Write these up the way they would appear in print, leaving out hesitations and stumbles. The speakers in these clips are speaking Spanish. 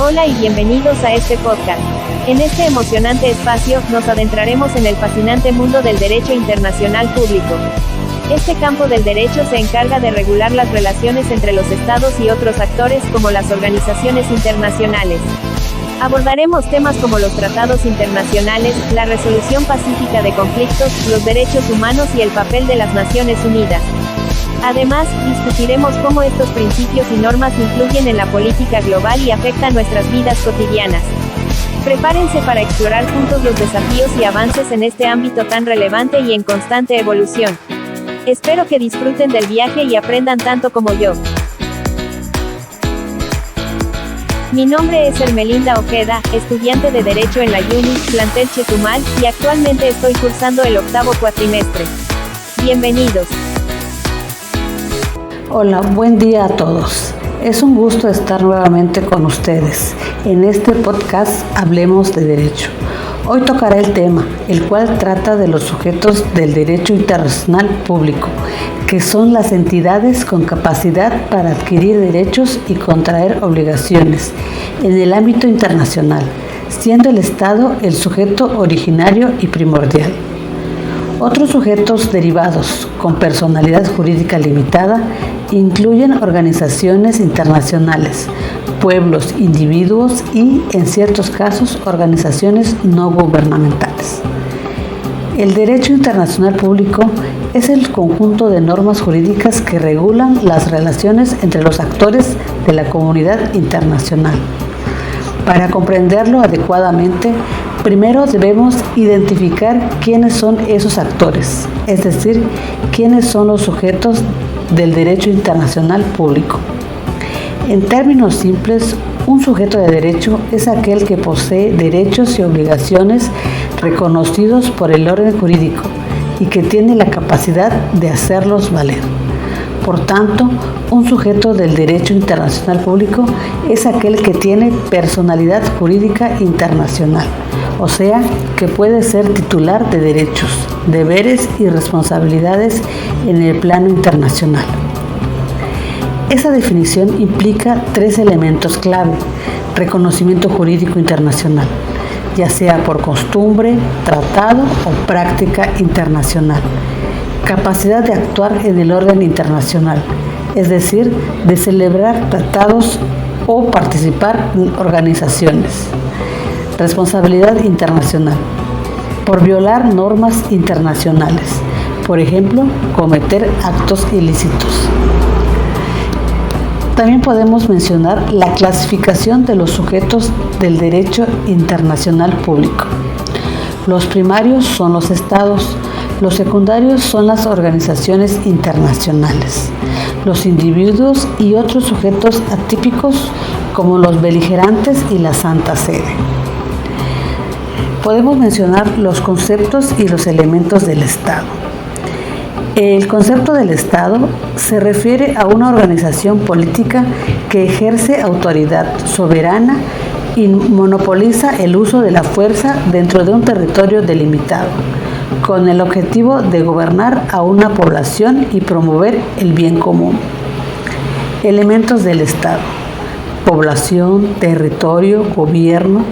Hola y bienvenidos a este podcast. En este emocionante espacio, nos adentraremos en el fascinante mundo del derecho internacional público. Este campo del derecho se encarga de regular las relaciones entre los estados y otros actores como las organizaciones internacionales. Abordaremos temas como los tratados internacionales, la resolución pacífica de conflictos, los derechos humanos y el papel de las Naciones Unidas. Además, discutiremos cómo estos principios y normas influyen en la política global y afectan nuestras vidas cotidianas. Prepárense para explorar juntos los desafíos y avances en este ámbito tan relevante y en constante evolución. Espero que disfruten del viaje y aprendan tanto como yo. Mi nombre es Hermelinda Ojeda, estudiante de Derecho en la UNI, plantel Chetumal, y actualmente estoy cursando el 8º cuatrimestre. Bienvenidos. Hola, buen día a todos. Es un gusto estar nuevamente con ustedes. En este podcast Hablemos de Derecho. Hoy tocará el tema, el cual trata de los sujetos del derecho internacional público, que son las entidades con capacidad para adquirir derechos y contraer obligaciones en el ámbito internacional, siendo el Estado el sujeto originario y primordial. Otros sujetos derivados con personalidad jurídica limitada incluyen organizaciones internacionales, pueblos, individuos y, en ciertos casos, organizaciones no gubernamentales. El derecho internacional público es el conjunto de normas jurídicas que regulan las relaciones entre los actores de la comunidad internacional. Para comprenderlo adecuadamente, primero debemos identificar quiénes son esos actores, es decir, quiénes son los sujetos del derecho internacional público. En términos simples, un sujeto de derecho es aquel que posee derechos y obligaciones reconocidos por el orden jurídico y que tiene la capacidad de hacerlos valer. Por tanto, un sujeto del derecho internacional público es aquel que tiene personalidad jurídica internacional, o sea, que puede ser titular de derechos, deberes y responsabilidades en el plano internacional. Esa definición implica 3 elementos clave: reconocimiento jurídico internacional, ya sea por costumbre, tratado o práctica internacional. Capacidad de actuar en el orden internacional, es decir, de celebrar tratados o participar en organizaciones. Responsabilidad internacional, por violar normas internacionales, por ejemplo, cometer actos ilícitos. También podemos mencionar la clasificación de los sujetos del derecho internacional público. Los primarios son los estados, los secundarios son las organizaciones internacionales, los individuos y otros sujetos atípicos como los beligerantes y la Santa Sede. Podemos mencionar los conceptos y los elementos del Estado. El concepto del Estado se refiere a una organización política que ejerce autoridad soberana y monopoliza el uso de la fuerza dentro de un territorio delimitado, con el objetivo de gobernar a una población y promover el bien común. Elementos del Estado: población, territorio, gobierno,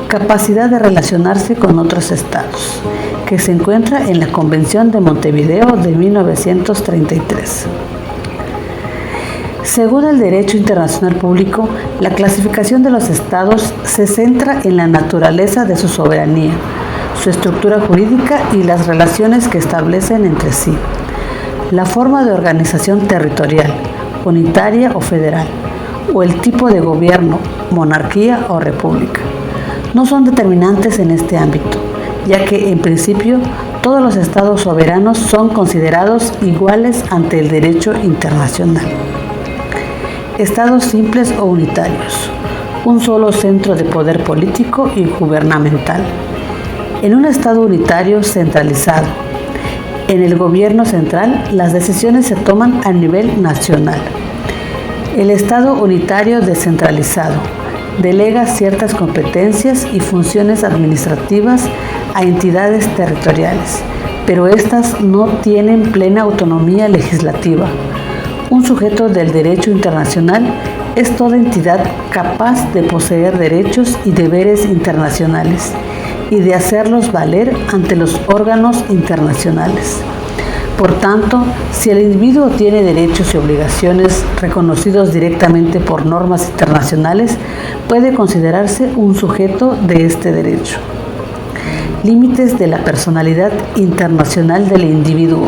capacidad de relacionarse con otros estados, que se encuentra en la Convención de Montevideo de 1933. Según el derecho internacional público, la clasificación de los estados se centra en la naturaleza de su soberanía, su estructura jurídica y las relaciones que establecen entre sí, la forma de organización territorial, unitaria o federal, o el tipo de gobierno, monarquía o república. No son determinantes en este ámbito, ya que en principio todos los estados soberanos son considerados iguales ante el derecho internacional. Estados simples o unitarios: un solo centro de poder político y gubernamental. En un estado unitario centralizado, en el gobierno central las decisiones se toman a nivel nacional. El estado unitario descentralizado delega ciertas competencias y funciones administrativas a entidades territoriales, pero estas no tienen plena autonomía legislativa. Un sujeto del derecho internacional es toda entidad capaz de poseer derechos y deberes internacionales y de hacerlos valer ante los órganos internacionales. Por tanto, si el individuo tiene derechos y obligaciones reconocidos directamente por normas internacionales, puede considerarse un sujeto de este derecho. Límites de la personalidad internacional del individuo.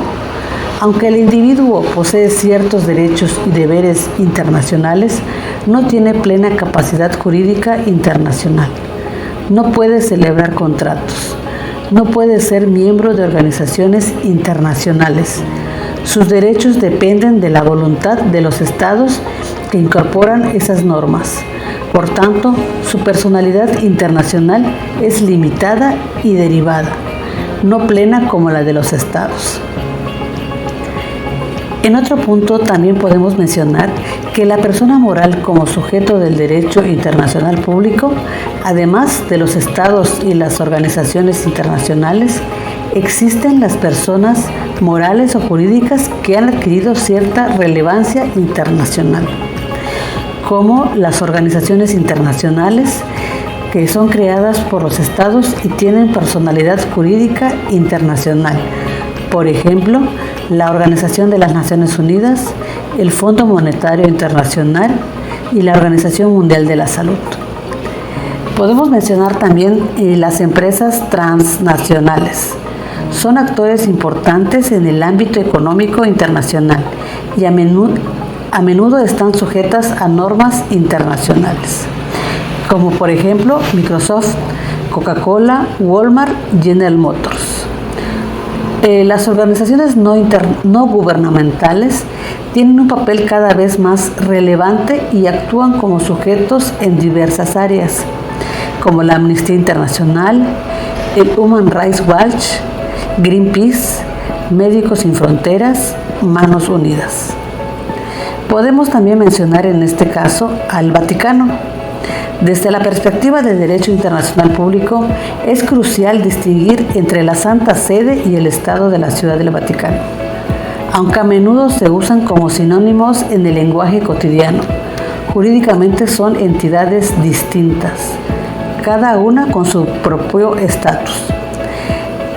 Aunque el individuo posee ciertos derechos y deberes internacionales, no tiene plena capacidad jurídica internacional. No puede celebrar contratos. No puede ser miembro de organizaciones internacionales. Sus derechos dependen de la voluntad de los estados que incorporan esas normas. Por tanto, su personalidad internacional es limitada y derivada, no plena como la de los estados. En otro punto también podemos mencionar que la persona moral como sujeto del derecho internacional público, además de los estados y las organizaciones internacionales, existen las personas morales o jurídicas que han adquirido cierta relevancia internacional, como las organizaciones internacionales que son creadas por los estados y tienen personalidad jurídica internacional. Por ejemplo, la Organización de las Naciones Unidas, el Fondo Monetario Internacional y la Organización Mundial de la Salud. Podemos mencionar también las empresas transnacionales. Son actores importantes en el ámbito económico internacional y a menudo están sujetas a normas internacionales, como por ejemplo Microsoft, Coca-Cola, Walmart, General Motors. Las organizaciones no gubernamentales tienen un papel cada vez más relevante y actúan como sujetos en diversas áreas, como la Amnistía Internacional, el Human Rights Watch, Greenpeace, Médicos Sin Fronteras, Manos Unidas. Podemos también mencionar en este caso al Vaticano. Desde la perspectiva del derecho internacional público, es crucial distinguir entre la Santa Sede y el Estado de la Ciudad del Vaticano, aunque a menudo se usan como sinónimos en el lenguaje cotidiano. Jurídicamente son entidades distintas, cada una con su propio estatus.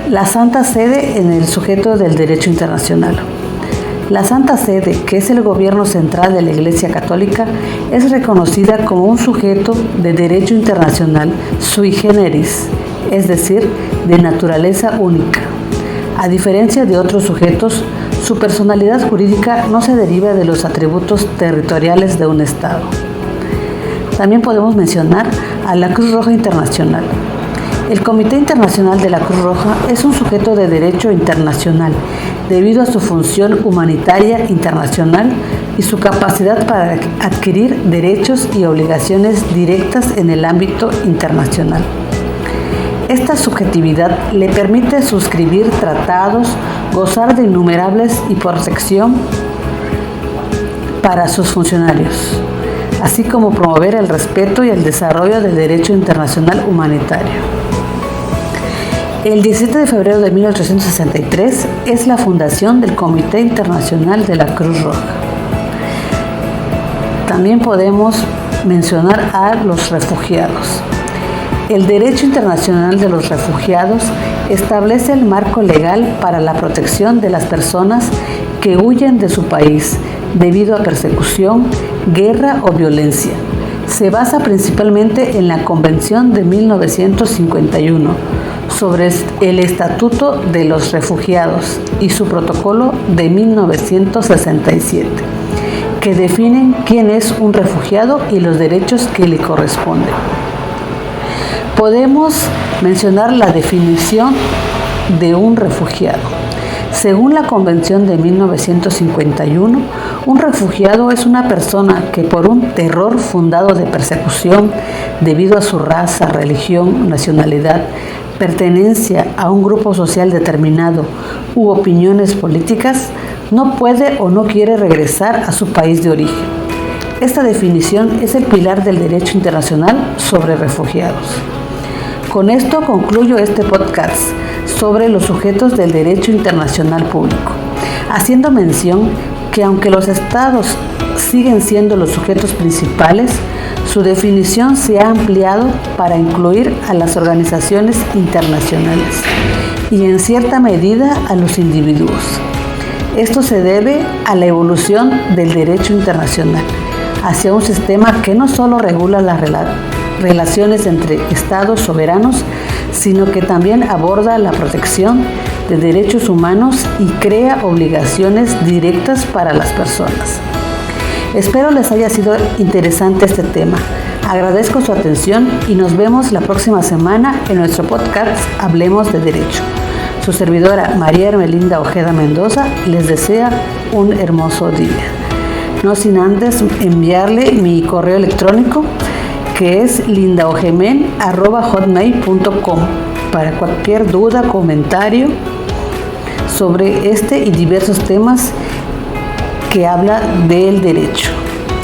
La Santa Sede en el sujeto del derecho internacional. La Santa Sede, que es el gobierno central de la Iglesia Católica, es reconocida como un sujeto de derecho internacional sui generis, es decir, de naturaleza única. A diferencia de otros sujetos, su personalidad jurídica no se deriva de los atributos territoriales de un Estado. También podemos mencionar a la Cruz Roja Internacional. El Comité Internacional de la Cruz Roja es un sujeto de derecho internacional debido a su función humanitaria internacional y su capacidad para adquirir derechos y obligaciones directas en el ámbito internacional. Esta subjetividad le permite suscribir tratados, gozar de innumerables y protección para sus funcionarios, así como promover el respeto y el desarrollo del derecho internacional humanitario. El 17 de febrero de 1863 es la fundación del Comité Internacional de la Cruz Roja. También podemos mencionar a los refugiados. El derecho internacional de los refugiados establece el marco legal para la protección de las personas que huyen de su país debido a persecución, guerra o violencia. Se basa principalmente en la Convención de 1951 sobre el Estatuto de los Refugiados y su protocolo de 1967, que definen quién es un refugiado y los derechos que le corresponden. Podemos mencionar la definición de un refugiado. Según la Convención de 1951, un refugiado es una persona que por un terror fundado de persecución debido a su raza, religión, nacionalidad, pertenencia a un grupo social determinado u opiniones políticas, no puede o no quiere regresar a su país de origen. Esta definición es el pilar del derecho internacional sobre refugiados. Con esto concluyo este podcast sobre los sujetos del derecho internacional público, haciendo mención que aunque los estados siguen siendo los sujetos principales, su definición se ha ampliado para incluir a las organizaciones internacionales y en cierta medida a los individuos. Esto se debe a la evolución del derecho internacional hacia un sistema que no solo regula las relaciones entre estados soberanos, sino que también aborda la protección de derechos humanos y crea obligaciones directas para las personas. Espero les haya sido interesante este tema. Agradezco su atención y nos vemos la próxima semana en nuestro podcast Hablemos de Derecho. Su servidora María Hermelinda Ojeda Mendoza les desea un hermoso día. No sin antes enviarle mi correo electrónico, que es lindaogemen@hotmail.com, para cualquier duda, comentario sobre este y diversos temas que habla del derecho.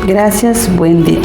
Gracias, buen día.